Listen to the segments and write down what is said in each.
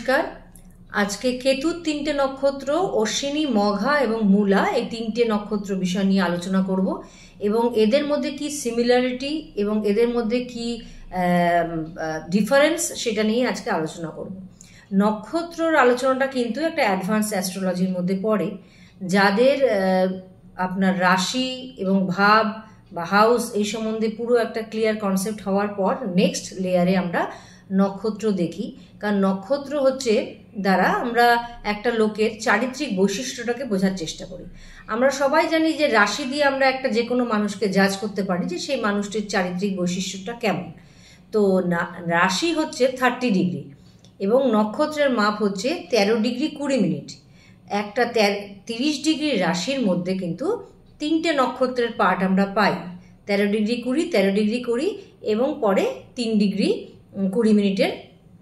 নমস্কার। আজকে কেতুর তিনটে নক্ষত্র অশ্বিনী, মঘা এবং মূলা, এই তিনটে নক্ষত্র বিষয় নিয়ে আলোচনা করব এবং এদের মধ্যে কি সিমিলারিটি এবং এদের মধ্যে কি ডিফারেন্স সেটা নিয়ে আজকে আলোচনা করব। নক্ষত্রর আলোচনাটা কিন্তু একটা অ্যাডভান্স অ্যাস্ট্রোলজির মধ্যে পড়ে, যাদের আপনার রাশি এবং ভাব বা হাউস এই সম্বন্ধে পুরো একটা ক্লিয়ার কনসেপ্ট হওয়ার পর নেক্সট লেয়ারে আমরা নক্ষত্র দেখি। কারণ নক্ষত্র হচ্ছে দ্বারা আমরা একটা লোকের চারিত্রিক বৈশিষ্ট্যটাকে বোঝার চেষ্টা করি। আমরা সবাই জানি যে রাশি দিয়ে আমরা একটা যে কোনো মানুষকে জাজ করতে পারি যে সেই মানুষটির চারিত্রিক বৈশিষ্ট্যটা কেমন। তো রাশি হচ্ছে 30 ডিগ্রি এবং নক্ষত্রের মাপ হচ্ছে 13 ডিগ্রি 20 মিনিট। একটা 30 ডিগ্রি রাশির মধ্যে কিন্তু তিনটে নক্ষত্রের পার্ট আমরা পাই, 13 ডিগ্রি 20, 13 ডিগ্রি 20 এবং পরে 3 ডিগ্রি 20 মিনিটের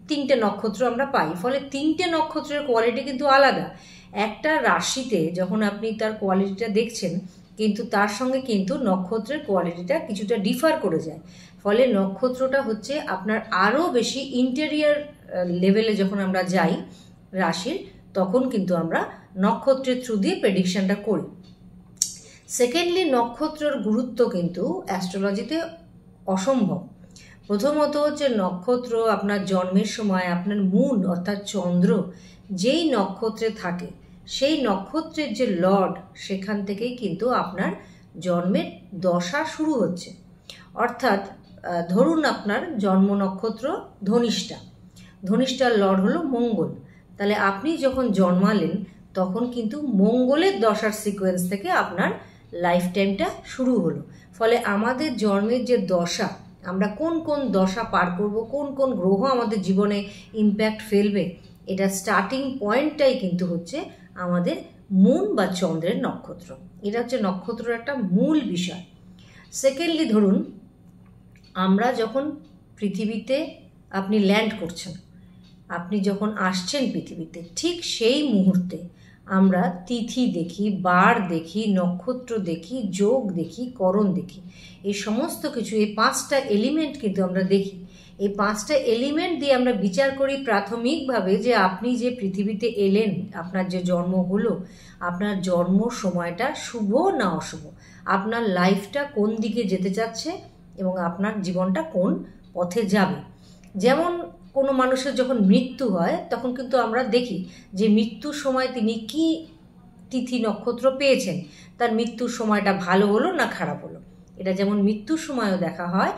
তিনটে নক্ষত্র আমরা পাই। ফলে তিনটে নক্ষত্রের কোয়ালিটি কিন্তু আলাদা। একটা রাশিতে যখন আপনি তার কোয়ালিটিটা দেখছেন, কিন্তু তার সঙ্গে কিন্তু নক্ষত্রের কোয়ালিটিটা কিছুটা ডিফার করে যায়। ফলে নক্ষত্রটা হচ্ছে আপনার আরও বেশি ইন্টেরিয়ার লেভেলে যখন আমরা যাই রাশির, তখন কিন্তু আমরা নক্ষত্রের থ্রু দিয়ে প্রেডিকশনটা করি। সেকেন্ডলি, নক্ষত্রের গুরুত্ব কিন্তু অ্যাস্ট্রোলজিতে অসম্ভব। প্রথমত হচ্ছে নক্ষত্র আপনার জন্মের সময় আপনার মুন অর্থাৎ চন্দ্র যেই নক্ষত্রে থাকে, সেই নক্ষত্রের যে লর্ড, সেখান থেকেই কিন্তু আপনার জন্মের দশা শুরু হচ্ছে। অর্থাৎ ধরুন আপনার জন্ম নক্ষত্র ধনিষ্ঠার লর্ড হলো মঙ্গল। তাহলে আপনি যখন জন্মালেন তখন কিন্তু মঙ্গলের দশার সিকোয়েন্স থেকে আপনার লাইফ টাইমটা শুরু হলো। ফলে আমাদের জন্মের যে দশা, আমরা কোন কোন দশা পার করব, কোন কোন গ্রহ আমাদের জীবনে ইম্প্যাক্ট ফেলবে, এটা স্টার্টিং পয়েন্টটাই কিন্তু হচ্ছে আমাদের মুন বা চন্দ্রের নক্ষত্র। এটা হচ্ছে নক্ষত্রের একটা মূল বিষয়। সেকেন্ডলি, ধরুন আমরা যখন পৃথিবীতে আপনি ল্যান্ড করছেন, আপনি যখন আসছেন পৃথিবীতে, ঠিক সেই মুহূর্তে আমরা তিথি দেখি, বার দেখি, নক্ষত্র দেখি, যোগ দেখি, করণ দেখি। এই সমস্ত কিছু, এই 5টা এলিমেন্ট কিন্তু আমরা দেখি। এই 5টা এলিমেন্ট দিয়ে আমরা বিচার করি প্রাথমিকভাবে যে আপনি যে পৃথিবীতে এলেন, আপনার যে জন্ম হলো, আপনার জন্ম সময়টা শুভ না অশুভ, আপনার লাইফটা কোন দিকে যেতে চাচ্ছে এবং আপনার জীবনটা কোন পথে যাবে। যেমন কোনো মানুষের যখন মৃত্যু হয়, তখন কিন্তু আমরা দেখি যে মৃত্যুর সময় তিনি কি তিথি নক্ষত্র পেয়েছেন, তার মৃত্যুর সময়টা ভালো হলো না খারাপ হলো। এটা যেমন মৃত্যুর সময়ও দেখা হয়,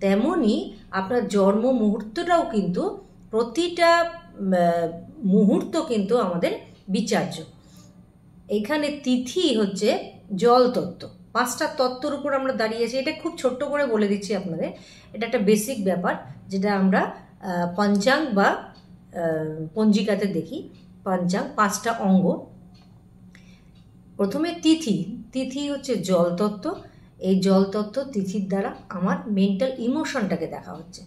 তেমনি আপনার জন্ম মুহূর্তটাও কিন্তু, প্রতিটা মুহূর্ত কিন্তু আমাদের বিচার্য। এইখানে তিথি হচ্ছে জল তত্ত্ব। 5টা তত্ত্বর উপর আমরা দাঁড়িয়েছি। এটা খুব ছোট্ট করে বলে দিচ্ছি আপনাদের, এটা একটা বেসিক ব্যাপার যেটা আমরা পঞ্চাঙ্গ বা পঞ্জিকাতে দেখি। পঞ্চাঙ্গ 5টা অঙ্গ। প্রথমে তিথি হচ্ছে জল তত্ত্ব। এই জল তত্ত্ব তিথির দ্বারা আমার মেন্টাল ইমোশনটাকে দেখা হচ্ছে।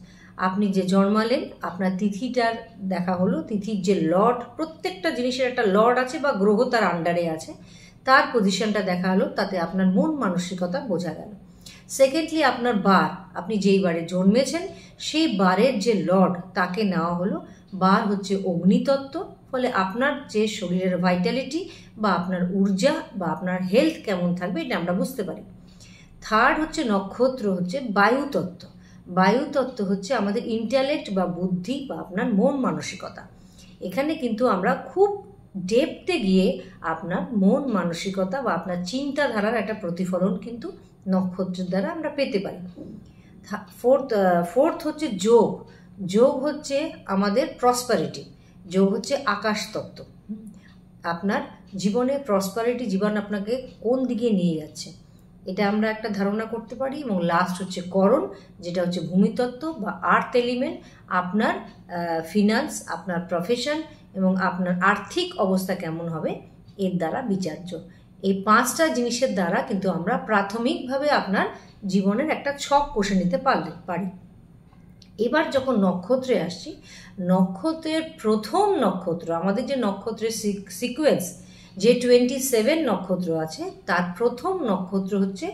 আপনি যে জন্মালেন, আপনার তিথিটার দেখা হলো, তিথির যে লর্ড, প্রত্যেকটা জিনিসের একটা লর্ড আছে বা গ্রহ তার আন্ডারে আছে, তার পজিশনটা দেখা হলো, তাতে আপনার মন মানসিকতা বোঝা গেল। সেকেন্ডলি, আপনার বার, আপনি যেই বারে জন্মেছেন সেই বারের যে লর্ড তাকে নেওয়া হলো। বার হচ্ছে অগ্নিতত্ত্ব। ফলে আপনার যে শরীরের ভাইটালিটি বা আপনার ঊর্জা বা আপনার হেলথ কেমন থাকবে, এটা আমরা বুঝতে পারি। থার্ড হচ্ছে নক্ষত্র হচ্ছে বায়ুতত্ত্ব। বায়ুতত্ত্ব হচ্ছে আমাদের ইন্টেলেক্ট বা বুদ্ধি বা আপনার মন মানসিকতা। এখানে কিন্তু আমরা খুব ডেপথে গিয়ে আপনার মন মানসিকতা বা আপনার চিন্তাধারার একটা প্রতিফলন কিন্তু নক্ষত্রের দ্বারা আমরা পেতে পারি। ফোর্থ হচ্ছে যোগ হচ্ছে আমাদের প্রসপারিটি। যোগ হচ্ছে আকাশ তত্ত্ব। আপনার জীবনে প্রসপারিটি, জীবন আপনাকে কোন দিকে নিয়ে যাচ্ছে, এটা আমরা একটা ধারণা করতে পারি। এবং লাস্ট হচ্ছে করণ, যেটা হচ্ছে ভূমিতত্ত্ব বা আর্থ এলিমেন্ট। আপনার ফিনান্স, আপনার প্রফেশন এবং আপনার আর্থিক অবস্থা কেমন হবে, এর দ্বারা বিচার্য। এই 5টা জিনিসের দ্বারা কিন্তু আমরা প্রাথমিকভাবে আপনার জীবনের একটা ছক কষে নিতে পারি। এবার যখন নক্ষত্রে আসছি, নক্ষত্রের প্রথম নক্ষত্র, আমাদের যে নক্ষত্রের সিকোয়েন্স, যে 27 নক্ষত্র আছে, তার প্রথম নক্ষত্র হচ্ছে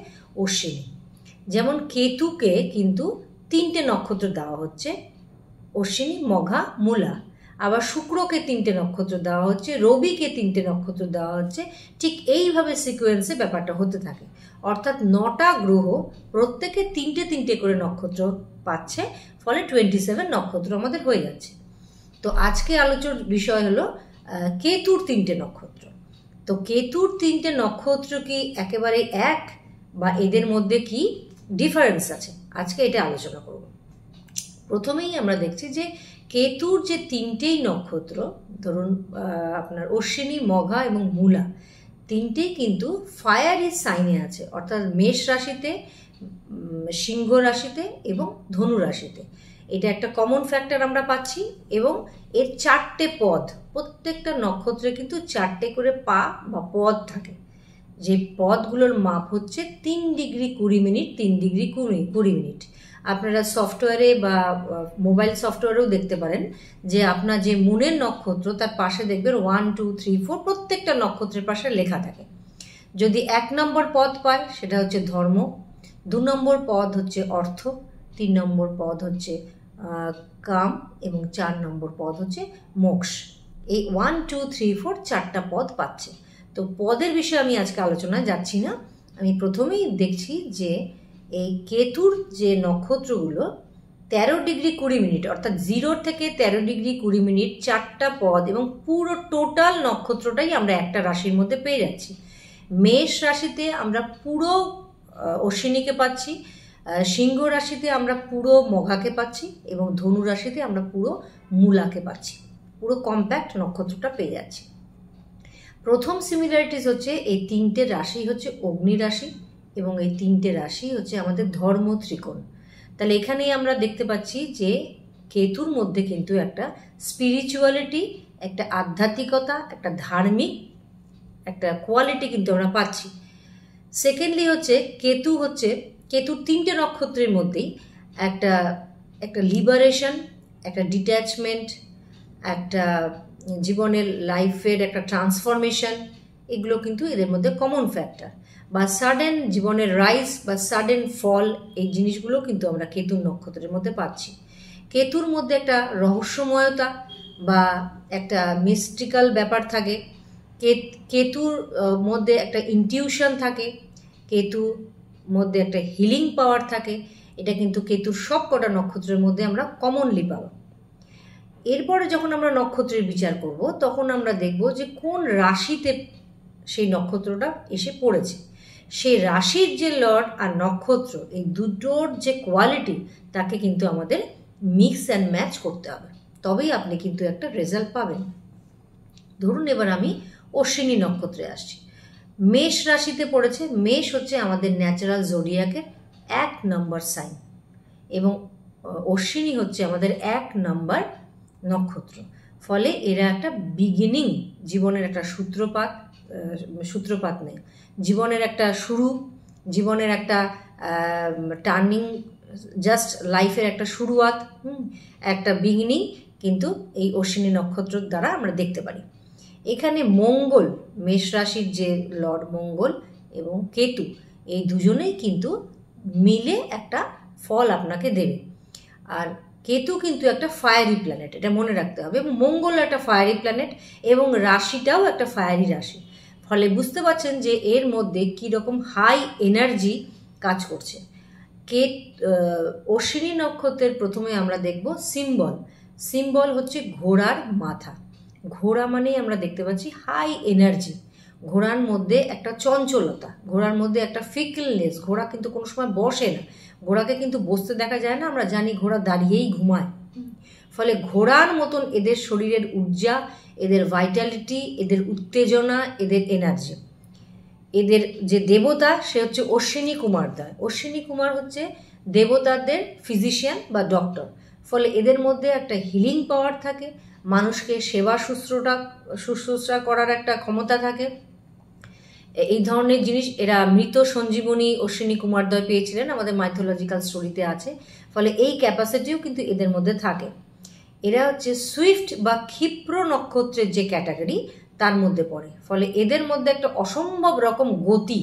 অশ্বিনী। যেমন কেতুকে কিন্তু 3টে নক্ষত্র দেওয়া হচ্ছে, অশ্বিনী, মঘা, মূলা। আবার শুক্রকে 3টে নক্ষত্র দেওয়া হচ্ছে, রবিকে 3টে নক্ষত্র দেওয়া হচ্ছে। ঠিক এইভাবে সিকোয়েন্সে ব্যাপারটা হতে থাকে, অর্থাৎ 9টা গ্রহ প্রত্যেকে 3টে করে নক্ষত্র পাচ্ছে, ফলে 27 নক্ষত্র আমাদের হয়ে যাচ্ছে। তো আজকে আলোচনার বিষয় হলো কেতুর 3টে নক্ষত্র। তো কেতুর 3টে নক্ষত্র কি একেবারে এক, বা এদের মধ্যে কি ডিফারেন্স আছে, আজকে এটা আলোচনা করব। প্রথমেই আমরা দেখছি যে কেতুর যে 3টেই নক্ষত্র, ধরুন আপনার অশ্বিনী, মঘা এবং মূলা, 3টেই কিন্তু ফায়ারি সাইনে আছে, অর্থাৎ মেষ রাশিতে, সিংহ রাশিতে এবং ধনু রাশিতে। এটা একটা কমন ফ্যাক্টর আমরা পাচ্ছি। এবং এর 4টে পদ, প্রত্যেকটা নক্ষত্রে কিন্তু 4টে করে পা বা পদ থাকে, যে পদগুলোর মাপ হচ্ছে 3 ডিগ্রি 20 মিনিট, 3 ডিগ্রি 20 মিনিট। আপনারা সফটওয়্যারে বা মোবাইল সফটওয়্যারেও দেখতে পারেন যে আপনার যে মুনের নক্ষত্র তার পাশে দেখবেন 1 2 3 4 প্রত্যেকটা নক্ষত্রের পাশে লেখা থাকে। যদি 1 নম্বর পদ পায় সেটা হচ্ছে ধর্ম, 2 নম্বর পদ হচ্ছে অর্থ, 3 নম্বর পদ হচ্ছে কাম এবং 4 নম্বর পদ হচ্ছে মোক্ষ। এই 1 2 3 4 4টা পদ পাচ্ছে। তো পদের বিষয়ে আমি আজকে আলোচনায় যাচ্ছি না, আমি প্রথমেই দেখছি যে এই কেতুর যে নক্ষত্রগুলো 13 ডিগ্রি 20 মিনিট, অর্থাৎ 0 থেকে 13 ডিগ্রি 20 মিনিট 4টা পদ, এবং পুরো টোটাল নক্ষত্রটাই আমরা একটা রাশির মধ্যে পেয়ে যাচ্ছি। মেষ রাশিতে আমরা পুরো অশ্বিনীকে পাচ্ছি, সিংহ রাশিতে আমরা পুরো মঘাকে পাচ্ছি, এবং ধনু রাশিতে আমরা পুরো মূলাকে পাচ্ছি। পুরো কম্প্যাক্ট নক্ষত্রটা পেয়ে যাচ্ছি। প্রথম সিমিলারিটিস হচ্ছে এই 3টে রাশি হচ্ছে অগ্নি রাশি, এবং এই 3টে রাশি হচ্ছে আমাদের ধর্ম ত্রিকোণ। তাহলে এখানেই আমরা দেখতে পাচ্ছি যে কেতুর মধ্যে কিন্তু একটা স্পিরিচুয়ালিটি, একটা আধ্যাত্মিকতা, একটা ধার্মিক একটা কোয়ালিটি কিন্তু আমরা পাচ্ছি। সেকেন্ডলি হচ্ছে কেতুর 3টে নক্ষত্রের মধ্যেই একটা লিবারেশন, একটা ডিট্যাচমেন্ট, একটা জীবনের লাইফের একটা ট্রান্সফরমেশন, এগুলো কিন্তু এদের মধ্যে কমন ফ্যাক্টর। বা সাডেন জীবনের রাইজ বা সাডেন ফল, এই জিনিসগুলো কিন্তু আমরা কেতুর নক্ষত্রের মধ্যে পাচ্ছি। কেতুর মধ্যে একটা রহস্যময়তা বা একটা মিস্টিক্যাল ব্যাপার থাকে, কেতুর মধ্যে একটা ইনটিউশন থাকে, কেতুর মধ্যে একটা হিলিং পাওয়ার থাকে। এটা কিন্তু কেতুর সব কটা নক্ষত্রের মধ্যে আমরা কমনলি পাবো। এরপরে যখন আমরা নক্ষত্রের বিচার করব, তখন আমরা দেখব যে কোন রাশিতে সেই নক্ষত্রটা এসে পড়েছে। সেই রাশির যে লর্ড আর নক্ষত্র, এই দুটোর যে কোয়ালিটি, তাকে কিন্তু আমাদের মিক্স অ্যান্ড ম্যাচ করতে হবে, তবেই আপনি কিন্তু একটা রেজাল্ট পাবেন। ধরুন এবার আমি অশ্বিনী নক্ষত্রে আসছি। মেষ রাশিতে পড়েছে। মেষ হচ্ছে আমাদের ন্যাচারাল জোডিয়াকের 1 নম্বর সাইন, এবং অশ্বিনী হচ্ছে আমাদের 1 নম্বর নক্ষত্র। ফলে এরা একটা বিগিনিং, জীবনের একটা সূত্রপাত নেই, জীবনের একটা শুরু, জীবনের একটা টার্নিং, জাস্ট লাইফের একটা শুরুয়াত, একটা বিগিনিং কিন্তু এই অশ্বিনী নক্ষত্র দ্বারা আমরা দেখতে পারি। এখানে মঙ্গল, মেষ রাশির যে লর্ড মঙ্গল এবং কেতু, এই দুজনেই কিন্তু মিলে একটা ফল আপনাকে দেবে। আর কেতু কিন্তু একটা ফায়ারি প্ল্যানেট, এটা মনে রাখতে হবে, এবং মঙ্গল একটা ফায়ারি প্ল্যানেট, এবং রাশিটাও একটা ফায়ারি রাশি। ফলে বুঝতে পারছেন যে এর মধ্যে কীরকম হাই এনার্জি কাজ করছে। অশ্বিনী নক্ষত্রের প্রথমে আমরা দেখব সিম্বল হচ্ছে ঘোড়ার মাথা। ঘোড়া মানেই আমরা দেখতে পাচ্ছি হাই এনার্জি, ঘোড়ার মধ্যে একটা চঞ্চলতা, ঘোড়ার মধ্যে একটা ফিকলনেস। ঘোড়া কিন্তু কোনো সময় বসে না, ঘোড়াকে কিন্তু বসতে দেখা যায় না, আমরা জানি ঘোড়া দাঁড়িয়েই ঘুমায়। ফলে ঘোড়ার মতন এদের শরীরের ঊর্জা, এদের ভাইটালিটি, এদের উত্তেজনা, এদের এনার্জি। এদের যে দেবতা সে হচ্ছে অশ্বিনী কুমারদ্বয়। অশ্বিনী কুমার হচ্ছে দেবতাদের ফিজিশিয়ান বা ডক্টর। ফলে এদের মধ্যে একটা হিলিং পাওয়ার থাকে, মানুষকে সেবা শুশ্রূষা করার একটা ক্ষমতা থাকে। এই ধরনের জিনিস এরা মৃত সঞ্জীবনী অশ্বিনী কুমারদ্বয় পেয়েছিলেন, আমাদের মাইথোলজিক্যাল স্টোরিতে আছে। ফলে এই ক্যাপাসিটিও কিন্তু এদের মধ্যে থাকে। এরা হচ্ছে সুইফট বা ক্ষিপ্র নক্ষত্রের যে ক্যাটাগরি তার মধ্যে পড়ে। ফলে এদের মধ্যে একটা অসম্ভব রকম গতি,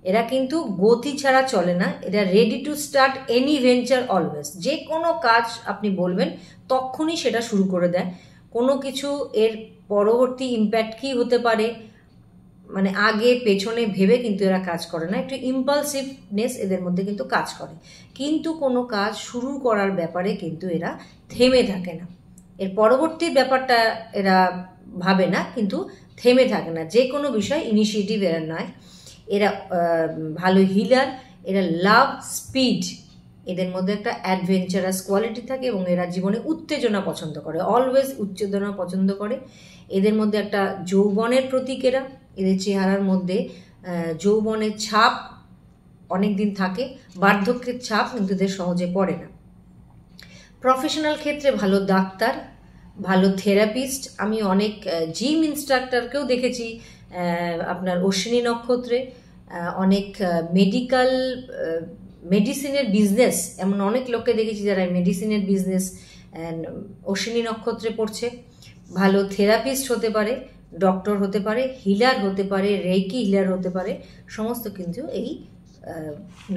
এরা কিন্তু গতি ছাড়া চলে না, এরা ready to start any venture always. যে কোনো কাজ আপনি বলবেন তখনই সেটা শুরু করে দেয়, কোনো কিছু এর পরবর্তী ইম্প্যাক্ট কী হতে পারে মানে আগে পেছনে ভেবে কিন্তু এরা কাজ করে না, একটু ইম্পালসিভনেস এদের মধ্যে কিন্তু কাজ করে, কিন্তু কোনো কাজ শুরু করার ব্যাপারে কিন্তু এরা থেমে থাকে না, এর পরবর্তী ব্যাপারটা এরা ভাবে না, কিন্তু থেমে থাকে না, যে কোনো বিষয় ইনিশিয়েটিভ এরা নয়। এরা ভালো হিলার, এরা লাভ স্পিড, এদের মধ্যে একটা অ্যাডভেঞ্চারাস কোয়ালিটি থাকে এবং এরা জীবনে উত্তেজনা পছন্দ করে, অলওয়েজ উত্তেজনা পছন্দ করে। এদের মধ্যে একটা যৌবনের প্রতীক এরা, এদের চেহারার মধ্যে যৌবনের ছাপ অনেক দিন থাকে, বার্ধক্যের ছাপ কিন্তু এদের সহজে পড়ে না। প্রফেশনাল ক্ষেত্রে ভালো ডাক্তার, ভালো থেরাপিস্ট, আমি অনেক জিম ইনস্ট্রাক্টরকেও দেখেছি আপনার অশ্বিনী নক্ষত্রে, অনেক মেডিসিনের বিজনেস, এমন অনেক লোককে দেখেছি যারা মেডিসিনের বিজনেস অশ্বিনী নক্ষত্রে পড়ছে। ভালো থেরাপিস্ট হতে পারে, ডক্টর হতে পারে, হিলার হতে পারে, রেইকি হিলার হতে পারে, সমস্ত কিন্তু এই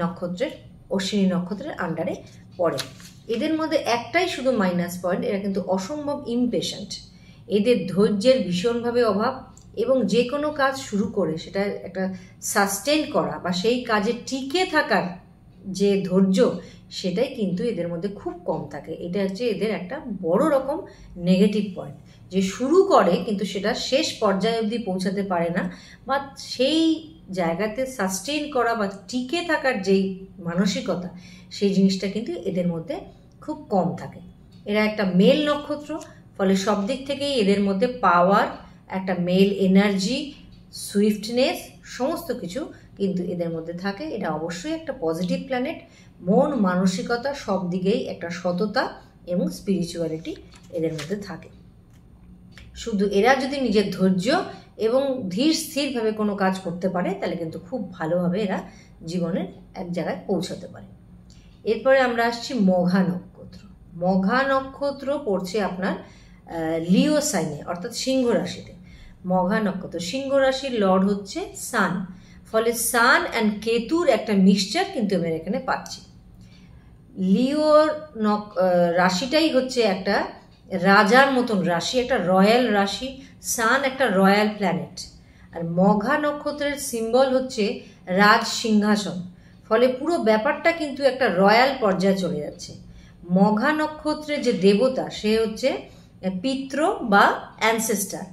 নক্ষত্রের অশ্বিনী নক্ষত্রের আন্ডারে পড়ে। এদের মধ্যে একটাই শুধু মাইনাস পয়েন্ট, এরা কিন্তু অসম্ভব ইমপেশেন্ট, এদের ধৈর্যের ভীষণভাবে অভাব, এবং যে কোনো কাজ শুরু করে সেটা একটা সাস্টেন করা বা সেই কাজে টিকে থাকার যে ধৈর্য, সেটাই কিন্তু এদের মধ্যে খুব কম থাকে। এটা হচ্ছে এদের একটা বড় রকম নেগেটিভ পয়েন্ট, যে শুরু করে কিন্তু সেটা শেষ পর্যায়ে অবধি পৌঁছাতে পারে না, বা সেই জায়গাতে সাস্টেইন করা বা টিকে থাকার যেই মানসিকতা, সেই জিনিসটা কিন্তু এদের মধ্যে খুব কম থাকে। এরা একটা মেল নক্ষত্র, ফলে সব দিক থেকেই এদের মধ্যে পাওয়ার, একটা মেল এনার্জি, সুইফটনেস, সমস্ত কিছু কিন্তু এদের মধ্যে থাকে। এটা অবশ্যই একটা পজিটিভ প্ল্যানেট, মন মানসিকতা সব দিকেই একটা সততা এবং স্পিরিচুয়ালিটি এদের মধ্যে থাকে। শুধু এরা যদি নিজের ধৈর্য এবং ধীর স্থিরভাবে কোনো কাজ করতে পারে, তাহলে কিন্তু খুব ভালোভাবে এরা জীবনের এক জায়গায় পৌঁছাতে পারে। এরপরে আমরা আসছি মঘা নক্ষত্র। মঘা নক্ষত্র পড়ছে আপনার লিও সাইনে, অর্থাৎ সিংহ রাশিতে। মঘা নক্ষত্র, সিংহ রাশির লর্ড হচ্ছে সান, ফলে সান অ্যান্ড কেতুর একটা মিক্সচার কিন্তু আমরা এখানে পাচ্ছি। লিওর রাশিটাই হচ্ছে একটা রাজার মতন রাশি, একটা রয়্যাল রাশি, সান একটা রয়্যাল প্ল্যানেট, আর মঘা নক্ষত্রের সিম্বল হচ্ছে রাজ সিংহাসন, ফলে পুরো ব্যাপারটা কিন্তু একটা রয়্যাল পর্যায়ে চলে যাচ্ছে। মঘা নক্ষত্রের যে দেবতা, সে হচ্ছে পিতৃ বা অ্যানসেস্টার।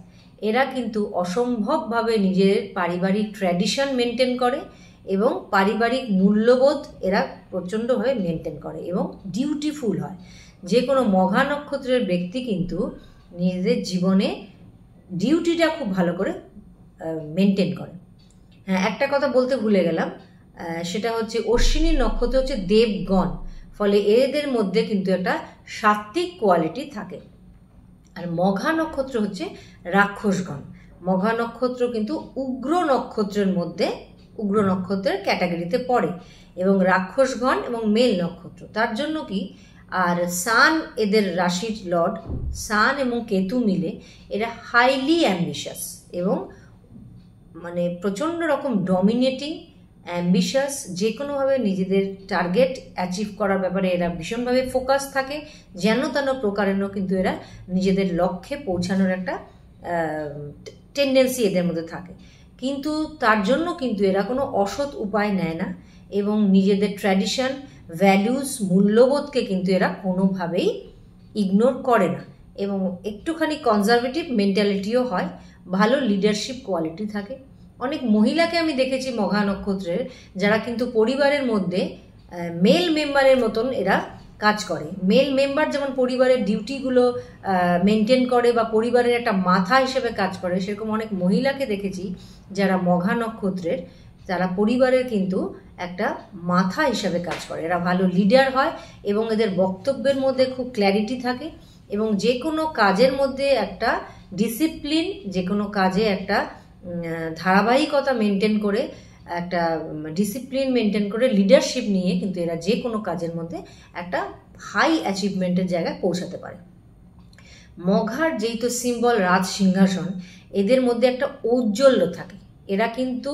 এরা কিন্তু অসম্ভবভাবে নিজের পারিবারিক ট্র্যাডিশন মেনটেন করে এবং পারিবারিক মূল্যবোধ এরা প্রচণ্ডভাবে মেনটেন করে এবং ডিউটিফুল হয়। যে কোনো মঘা নক্ষত্রের ব্যক্তি কিন্তু নিজেদের জীবনে ডিউটিটা খুব ভালো করে মেনটেন করে। হ্যাঁ, একটা কথা বলতে ভুলে গেলাম, সেটা হচ্ছে অশ্বিনী নক্ষত্র হচ্ছে দেবগণ, ফলে এদের মধ্যে কিন্তু একটা সাত্ত্বিক কোয়ালিটি থাকে। আর মঘা নক্ষত্র হচ্ছে রাক্ষসগণ। মঘা নক্ষত্র কিন্তু উগ্র নক্ষত্রের মধ্যে, উগ্র নক্ষত্রের ক্যাটাগরিতে পড়ে, এবং রাক্ষসগণ এবং মেল নক্ষত্র। তার জন্য কি, আর সান এদের রাশির লর্ড, সান এবং কেতু মিলে এরা হাইলি অ্যাম্বিশাস এবং মানে প্রচণ্ড রকম ডমিনেটিং, অ্যাম্বিশাস, যে কোনোভাবে নিজেদের টার্গেট অ্যাচিভ করার ব্যাপারে এরা ভীষণভাবে ফোকাস থাকে, যেন তেন প্রকারেণ কিন্তু এরা নিজেদের লক্ষ্যে পৌঁছানোর একটা টেন্ডেন্সি এদের মধ্যে থাকে। কিন্তু তার জন্য কিন্তু এরা কোনো অসৎ উপায় নেয় না এবং নিজেদের ট্র্যাডিশন, ভ্যালুস, মূল্যবোধকে কিন্তু এরা কোনোভাবেই ইগনোর করে না, এবং একটুখানি কনজারভেটিভ মেন্টালিটিও হয়, ভালো লিডারশিপ কোয়ালিটি থাকে। অনেক মহিলাকে আমি দেখেছি মঘা নক্ষত্রের, যারা কিন্তু পরিবারের মধ্যে মেল মেম্বারের মতন এরা কাজ করে। মেল মেম্বার যেমন পরিবারের ডিউটিগুলো মেনটেন করে বা পরিবারের একটা মাথা হিসেবে কাজ করে, সেরকম অনেক মহিলাকে দেখেছি যারা মঘা নক্ষত্রের, তারা পরিবারের কিন্তু একটা মাথা হিসাবে কাজ করে। এরা ভালো লিডার হয় এবং এদের বক্তব্যের মধ্যে খুব ক্ল্যারিটি থাকে, এবং যে কোনো কাজের মধ্যে একটা ডিসিপ্লিন, যে কোনো কাজে একটা ধারাবাহিকতা মেনটেন করে, একটা ডিসিপ্লিন মেনটেন করে লিডারশিপ নিয়ে কিন্তু এরা যে কোনো কাজের মধ্যে একটা হাই অ্যাচিভমেন্টের জায়গায় পৌঁছাতে পারে। মঘার যেই তো সিম্বল রাজ সিংহাসন, এদের মধ্যে একটা ঔজ্জ্বল্য থাকে। এরা কিন্তু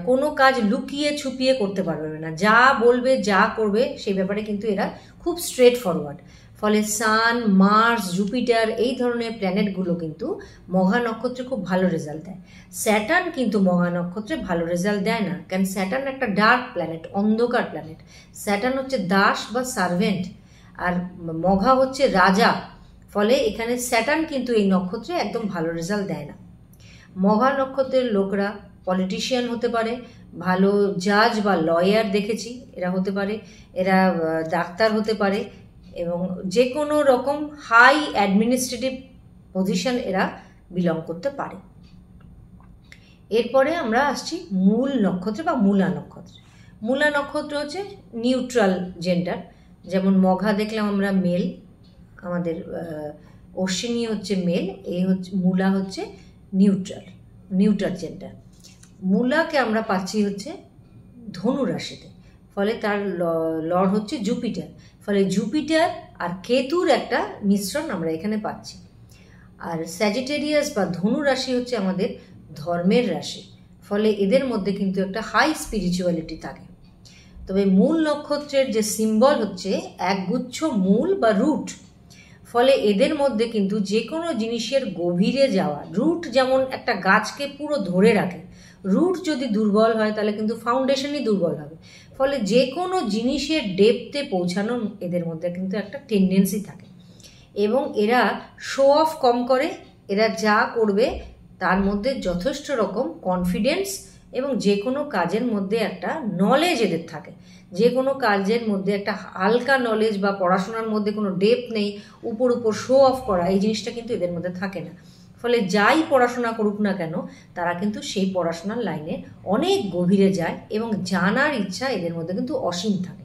কোনো কাজ লুকিয়ে ছুপিয়ে করতে পারবে না, যা বলবে যা করবে সেই ব্যাপারে কিন্তু এরা খুব স্ট্রেট ফরওয়ার্ড, ফলে সান, মার্স, জুপিটার এই ধরনের প্ল্যানেটগুলো কিন্তু মঘা নক্ষত্রে খুব ভালো রেজাল্ট দেয়। স্যাটার্ন কিন্তু মঘা নক্ষত্রে ভালো রেজাল্ট দেয় না, কারণ স্যাটার্ন একটা ডার্ক প্ল্যানেট, অন্ধকার প্ল্যানেট। স্যাটার্ন হচ্ছে দাস বা সার্ভেন্ট, আর মঘা হচ্ছে রাজা। ফলে এখানে স্যাটার্ন কিন্তু এই নক্ষত্রে একদম ভালো রেজাল্ট দেয় না। মঘা নক্ষত্রের লোকরা পলিটিশিয়ান হতে পারে, ভালো জাজ বা লয়ার দেখেছি এরা হতে পারে, এরা ডাক্তার হতে পারে, এবং যে কোনো রকম হাই অ্যাডমিনিস্ট্রেটিভ পজিশন এরা বিলং করতে পারে। এরপরে আমরা আসছি মূল নক্ষত্রে বা মূলা নক্ষত্রে। মূলা নক্ষত্র হচ্ছে নিউট্রাল জেন্ডার, যেমন মঘা দেখলাম আমরা মেল, আমাদের অশ্বিনী হচ্ছে মেল, এই হচ্ছে মূলা হচ্ছে নিউট্রাল জেন্ডার। মূলাকে আমরা পাচ্ছি হচ্ছে ধনু রাশিতে, ফলে তার লর্ড হচ্ছে জুপিটার। ফলে জুপিটার আর কেতুর একটা মিশ্রণ আমরা এখানে পাচ্ছি। আর স্যাজিটেরিয়াস বা ধনু রাশি হচ্ছে আমাদের ধর্মের রাশি, ফলে এদের মধ্যে কিন্তু একটা হাই স্পিরিচুয়ালিটি থাকে। তবে মূল নক্ষত্রের যে সিম্বল হচ্ছে একগুচ্ছ মূল বা রুট, ফলে এদের মধ্যে কিন্তু যে কোনো জিনিসের গভীরে যাওয়া, রুট যেমন একটা গাছকে পুরো ধরে রাখে, রুট যদি দুর্বল হয় তাহলে কিন্তু ফাউন্ডেশনই দুর্বল হবে। ফলে যে কোনো জিনিসের ডেপথে পৌঁছানো এদের মধ্যে কিন্তু একটা টেন্ডেন্সি থাকে, এবং এরা শো অফ কম করে, এরা যা করবে তার মধ্যে যথেষ্ট রকম কনফিডেন্স এবং যে কোনো কাজের মধ্যে একটা নলেজ এদের থাকে। যে কোনো কাজের মধ্যে একটা হালকা নলেজ বা পড়াশোনার মধ্যে কোনো ডেপথ নেই, উপর শো অফ করা, এই জিনিসটা কিন্তু এদের মধ্যে থাকে না। ফলে যাই পড়াশোনা করুক না কেন তারা কিন্তু সেই পড়াশোনার লাইনে অনেক গভীরে যায় এবং জানার ইচ্ছা এদের মধ্যে কিন্তু অসীম থাকে।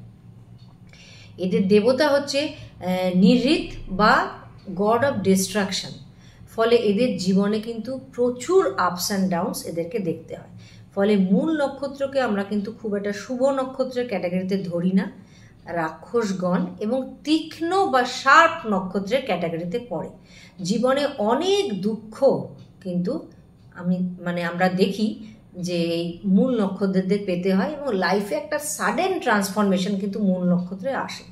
এদের দেবতা হচ্ছে নিরৃত বা গড অফ ডিস্ট্রাকশন। ফলে এদের জীবনে কিন্তু প্রচুর আপস অ্যান্ড ডাউনস এদেরকে দেখতে হয়। ফলে মূল নক্ষত্রকে আমরা কিন্তু খুব একটা শুভ নক্ষত্রের ক্যাটাগরিতে ধরি না, রাক্ষসগণ এবং তীক্ষ্ণ বা শার্প নক্ষত্রের ক্যাটাগরিতে পড়ে। জীবনে অনেক দুঃখ কিন্তু আমরা দেখি যে মূল নক্ষত্রদের পেতে হয়, এবং লাইফে একটা সাডেন ট্রান্সফরমেশন কিন্তু মূল নক্ষত্রে আসে।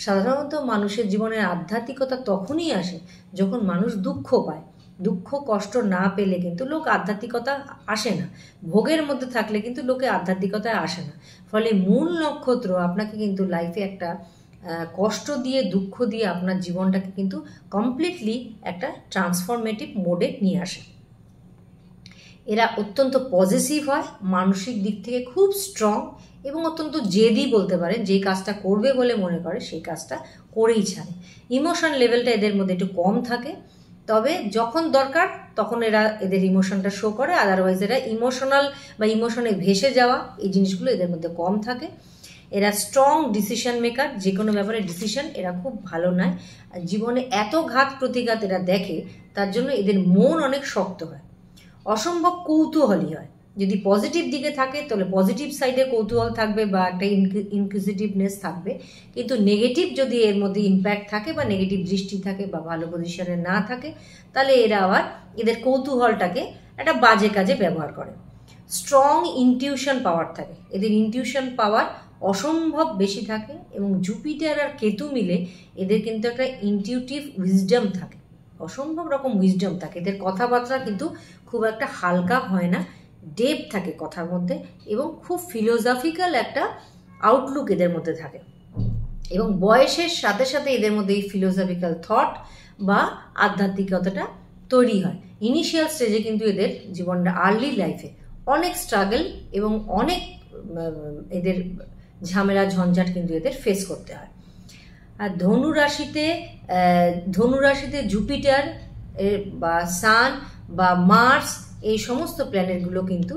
সাধারণত মানুষের জীবনের আধ্যাত্মিকতা তখনই আসে যখন মানুষ দুঃখ পায়। দুঃখ কষ্ট না পেলে কিন্তু লোক আধ্যাত্মিকতা আসে না, ভোগের মধ্যে থাকলে কিন্তু লোকে আধ্যাত্মিকতায় আসে না। ফলে মূল নক্ষত্র আপনাকে কিন্তু লাইফে একটা কষ্ট দিয়ে, দুঃখ দিয়ে আপনার জীবনটাকে কিন্তু কমপ্লিটলি একটা ট্রান্সফরমেটিভ মোডে নিয়ে আসে। এরা অত্যন্ত পজিটিভ হয়, মানসিক দিক থেকে খুব স্ট্রং এবং অত্যন্ত জেদি বলতে পারেন। যে কাজটা করবে বলে মনে করে সেই কাজটা করেই ছাড়ে। ইমোশন লেভেলটা এদের মধ্যে একটু কম থাকে, তবে যখন দরকার তখন এদের ইমোশনটা শো করে, আদারওয়াইজ এরা ইমোশনাল বা ইমোশনে ভেসে যাওয়া এই জিনিসগুলো এদের মধ্যে কম থাকে। এরা স্ট্রং ডিসিশন মেকার, যে কোনো ব্যাপারে ডিসিশন এরা খুব ভালো নেয়। জীবনে এত ঘাত প্রতিঘাত এরা দেখে, তার জন্য এদের মন অনেক শক্ত হয়, অসম্ভব কৌতূহলী হয়। যদি পজিটিভ দিকে থাকে তাহলে পজিটিভ সাইডে কৌতূহল থাকবে বা একটা ইনকুইজিটিভনেস থাকবে, কিন্তু নেগেটিভ যদি এর মধ্যে ইম্প্যাক্ট থাকে বা নেগেটিভ দৃষ্টি থাকে বা ভালো পজিশনে না থাকে, তাহলে এরা আবার এদের কৌতূহলটাকে একটা বাজে কাজে ব্যবহার করে। স্ট্রং ইনটিউশন পাওয়ার থাকে, এদের ইনটিউশন পাওয়ার অসম্ভব বেশি থাকে, এবং জুপিটার আর কেতু মিলে এদের কিন্তু একটা ইনটিউটিভ উইজডম থাকে, অসম্ভব রকম উইজডম থাকে। এদের কথাবার্তা কিন্তু খুব একটা হালকা হয় না, ডেপ থাকে কথার মধ্যে, এবং খুব ফিলোসফিক্যাল একটা আউটলুক এদের মধ্যে থাকে। এবং বয়সের সাথে সাথে এদের মধ্যে এই ফিলোসফিক্যাল থট বা আধ্যাত্মিকতাটা তৈরি হয়। ইনিশিয়াল স্টেজে কিন্তু এদের জীবনটা, আর্লি লাইফে অনেক স্ট্রাগল এবং অনেক এদের ঝামেলা ঝঞ্ঝাট কিন্তু এদের ফেস করতে হয়। আর ধনু রাশিতে জুপিটার বা সান বা মার্স এই সমস্ত প্ল্যানেটগুলো কিন্তু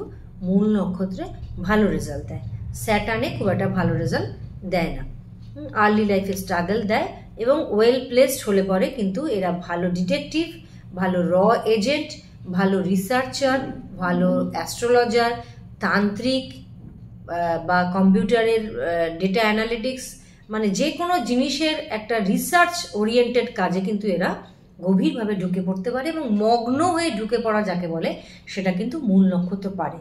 মূল নক্ষত্রে ভালো রেজাল্ট দেয়। স্যাটার্নে খুব একটা ভালো রেজাল্ট দেয় না, আর্লি লাইফে স্ট্রাগল দেয়, এবং ওয়েল প্লেসড হলে পরে কিন্তু এরা ভালো ডিটেকটিভ, ভালো র এজেন্ট, ভালো রিসার্চার, ভালো অ্যাস্ট্রোলজার, তান্ত্রিক বা কম্পিউটারের ডেটা অ্যানালিটিক্স, যে কোনো জিনিসের একটা রিসার্চ ওরিয়েন্টেড কাজে কিন্তু এরা গভীরভাবে ঢুকে পড়তে পারে, এবং মগ্ন হয়ে ঢুকে পড়া যাকে বলে সেটা কিন্তু মূল নক্ষত্র পারে।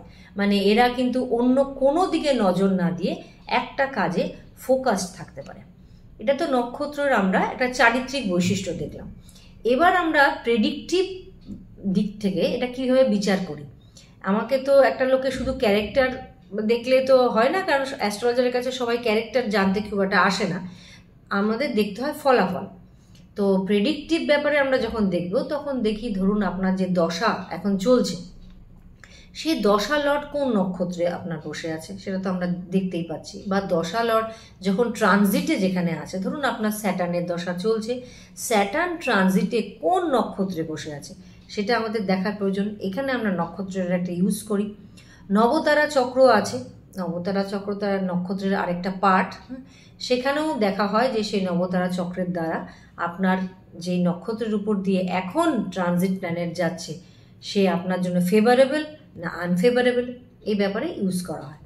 এরা কিন্তু অন্য কোনো দিকে নজর না দিয়ে একটা কাজে ফোকাসড থাকতে পারে। এটা তো নক্ষত্রের আমরা একটা চারিত্রিক বৈশিষ্ট্য দেখলাম। এবার আমরা প্রেডিক্টিভ দিক থেকে এটা কিভাবে বিচার করি। আমাকে তো একটা লোকে শুধু ক্যারেক্টার দেখলে তো হয় না, কারণ অ্যাস্ট্রোলজারের কাছে সবাই ক্যারেক্টার জানতে খুব একটা আসে না, আমাদের দেখতে হয় ফলাফল। তো প্রেডিক্টিভ ব্যাপারে আমরা যখন দেখব তখন দেখি, ধরুন আপনার যে দশা এখন চলছে, সেই দশা লর্ড কোন নক্ষত্রে আপনার বসে আছে সেটা তো আমরা দেখতেই পাচ্ছি, বা দশা লর্ড যখন ট্রানজিটে যেখানে আছে, ধরুন আপনার স্যাটার্নের দশা চলছে, স্যাটার্ন ট্রানজিটে কোন নক্ষত্রে বসে আছে সেটা আমাদের দেখার প্রয়োজন। এখানে আমরা নক্ষত্রের একটা ইউজ করি। নবতারা চক্র আছে, নবতারা চক্র তার নক্ষত্রের আরেকটা পার্ট, সেখানেও দেখা হয় যে সেই নবতারা চক্রের দ্বারা আপনার যেই নক্ষত্রের উপর দিয়ে এখন ট্রানজিট প্ল্যানেট যাচ্ছে সে আপনার জন্য ফেভারেবল না আনফেভারেবল, এই ব্যাপারে ইউজ করা হয়।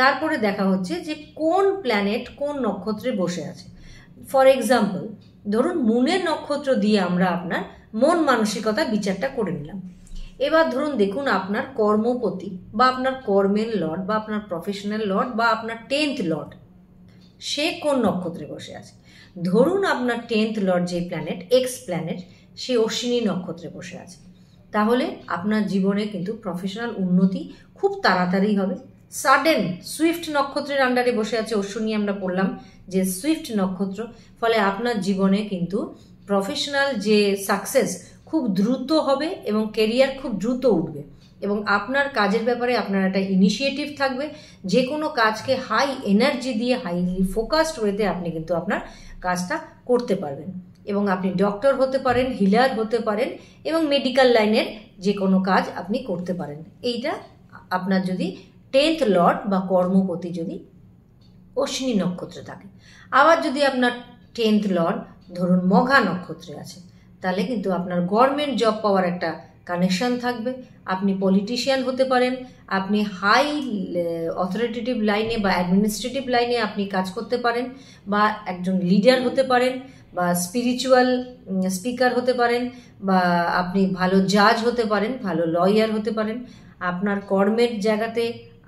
তারপরে দেখা হচ্ছে যে কোন প্ল্যানেট কোন নক্ষত্রে বসে আছে। ফর এক্সাম্পল, ধরুন মুনের নক্ষত্র দিয়ে আমরা আপনার মন মানসিকতা বিচারটা করে নিলাম। এবার ধরুন দেখুন আপনার কর্মপতি বা আপনার কর্মের লর্ড বা আপনার প্রফেশনাল লর্ড বা আপনার 10th লর্ড সে কোন নক্ষত্রে বসে আছে। ধরুন আপনার 10th লর্ড যে প্ল্যানেট এক্স প্ল্যানেট সে অশ্বিনী নক্ষত্রে বসে আছে, তাহলে আপনার জীবনে কিন্তু প্রফেশনাল উন্নতি খুব তাড়াতাড়ি হবে। সাডেন সুইফট নক্ষত্রের আন্ডারে বসে আছে অশ্বিনী, আমরা পড়লাম যে সুইফট নক্ষত্র, ফলে আপনার জীবনে কিন্তু প্রফেশনাল যে সাকসেস খুব দ্রুত হবে এবং কেরিয়ার খুব দ্রুত উঠবে, এবং আপনার কাজের ব্যাপারে আপনার একটা ইনিশিয়েটিভ থাকবে। যে কোনো কাজকে হাই এনার্জি দিয়ে হাইলি ফোকাসড ওয়েতে আপনি কিন্তু আপনার কাজটা করতে পারবেন, এবং আপনি ডক্টর হতে পারেন, হিলার হতে পারেন, এবং মেডিকেল লাইনের যে কোনো কাজ আপনি করতে পারেন। এইটা আপনার যদি 10th লর্ড বা কর্মপতি যদি অশ্বিনী নক্ষত্রে থাকে। আবার যদি আপনার 10th লর্ড ধরুন মঘা নক্ষত্রে আছে, তাহলে কিন্তু আপনার গভর্নমেন্ট জব পাওয়ার একটা কানেকশন থাকবে। আপনি পলিটিশিয়ান হতে পারেন, আপনি হাই অথরিটেটিভ লাইনে বা অ্যাডমিনিস্ট্রেটিভ লাইনে আপনি কাজ করতে পারেন, বা একজন লিডার হতে পারেন, বা স্পিরিচুয়াল স্পিকার হতে পারেন, বা আপনি ভালো জাজ হতে পারেন, ভালো লয়ার হতে পারেন। আপনার কর্মের জায়গাতে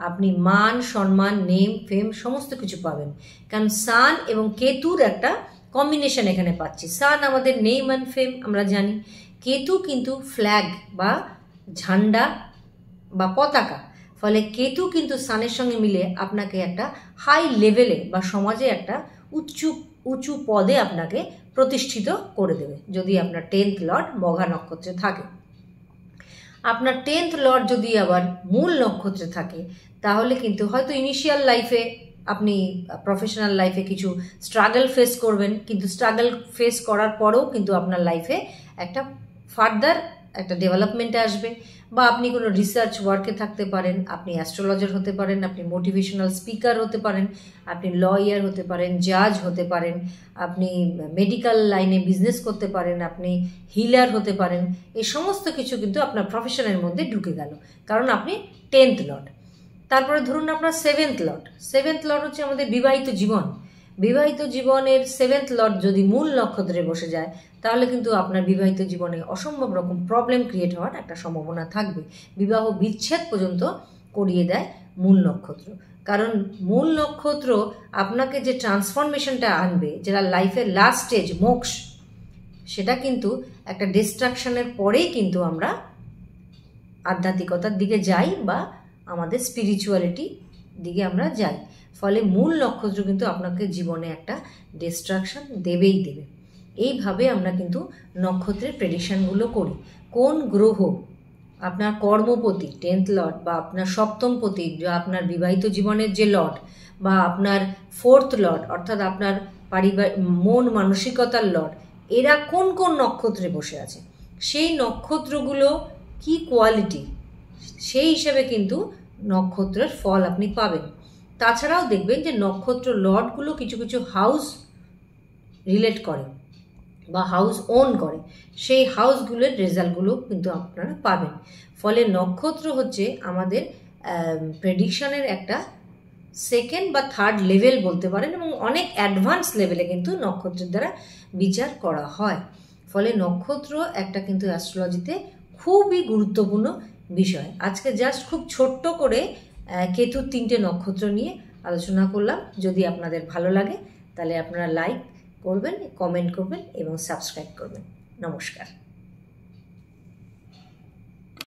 আপনি মান সম্মান নেম ফেম সমস্ত কিছু পাবেন, কারণ সান এবং কেতুর একটা কম্বিনেশন এখানে পাচ্ছি। সান আমাদের নেম অ্যান্ড ফেম আমরা জানি, কেতু কিন্তু ফ্ল্যাগ বা ঝান্ডা বা পতাকা, ফলে কেতু কিন্তু সানের সঙ্গে মিলে আপনাকে একটা হাই লেভেলে বা সমাজে একটা উঁচু পদে আপনাকে প্রতিষ্ঠিত করে দেবে যদি আপনার 10th লর্ড মঘা নক্ষত্রে থাকে। আপনার 10th লর্ড যদি আবার মূল নক্ষত্রে থাকে, তাহলে কিন্তু হয়তো ইনিশিয়াল লাইফে আপনি প্রফেশনাল লাইফে কিছু স্ট্রাগল ফেস করবেন, কিন্তু স্ট্রাগল ফেস করার পরেও কিন্তু আপনার লাইফে একটা ফার্দার একটা ডেভেলপমেন্টে আসবে, বা আপনি কোনো রিসার্চ ওয়ার্কে থাকতে পারেন, আপনি অ্যাস্ট্রোলজার হতে পারেন, আপনি মোটিভেশনাল স্পিকার হতে পারেন, আপনি লয়ার হতে পারেন, জাজ হতে পারেন, আপনি মেডিকেল লাইনে বিজনেস করতে পারেন, আপনি হিলার হতে পারেন। এই সমস্ত কিছু কিন্তু আপনার প্রফেশনের মধ্যে ঢুকে গেল, কারণ আপনি 10th লর্ড। তারপরে ধরুন আপনার 7th লর্ড, 7th লর্ড হচ্ছে আমাদের বিবাহিত জীবন। বিবাহিত জীবনের 7th লর্ড যদি মূল নক্ষত্রে বসে যায়, তাহলে কিন্তু আপনার বিবাহিত জীবনে অসম্ভব রকম প্রবলেম ক্রিয়েট হওয়ার একটা সম্ভাবনা থাকবে। বিবাহ বিচ্ছেদ পর্যন্ত করিয়ে দেয় মূল নক্ষত্র, কারণ মূল নক্ষত্র আপনাকে যে ট্রান্সফরমেশনটা আনবে, যেটা লাইফের লাস্ট স্টেজ মোক্ষ, সেটা কিন্তু একটা ডিস্ট্রাকশনের পরেই কিন্তু আমরা আধ্যাত্মিকতার দিকে যাই বা আমাদের স্পিরিচুয়ালিটি দিকে আমরা যাই। ফলে মূল নক্ষত্র কিন্তু আপনাকে জীবনে একটা ডিস্ট্রাকশন দেবেই দেবে। এইভাবে আমরা কিন্তু নক্ষত্রের প্রেডিকশনগুলো করি। কোন গ্রহ আপনার কর্মপতি 10th লর্ড, বা আপনার সপ্তমপতি যা আপনার বিবাহিত জীবনের যে লর্ড, বা আপনার 4th লর্ড অর্থাৎ আপনার পারিবারিক মন মানসিকতার লর্ড, এরা কোন কোন নক্ষত্রে বসে আছে, সেই নক্ষত্রগুলো কি কোয়ালিটি, সেই হিসেবে কিন্তু নক্ষত্রের ফল আপনি পাবেন। তাছাড়াও দেখবেন যে নক্ষত্র লর্ডগুলো কিছু কিছু হাউস রিলেট করে বা হাউস ওন করে, সেই হাউসগুলোর রেজাল্টগুলো কিন্তু আপনারা পাবেন। ফলে নক্ষত্র হচ্ছে আমাদের প্রেডিকশনের একটা সেকেন্ড বা থার্ড লেভেল বলতে পারেন, এবং অনেক অ্যাডভান্স লেভেলে কিন্তু নক্ষত্রের দ্বারা বিচার করা হয়। ফলে নক্ষত্র একটা কিন্তু অ্যাস্ট্রোলজিতে খুবই গুরুত্বপূর্ণ বিষয়। আজকে জাস্ট খুব ছোট্ট করে কেতুর 3টে নক্ষত্র নিয়ে আলোচনা করলাম। যদি আপনাদের ভালো লাগে তাহলে আপনারা লাইক করবেন, কমেন্ট করবেন এবং সাবস্ক্রাইব করবেন। নমস্কার।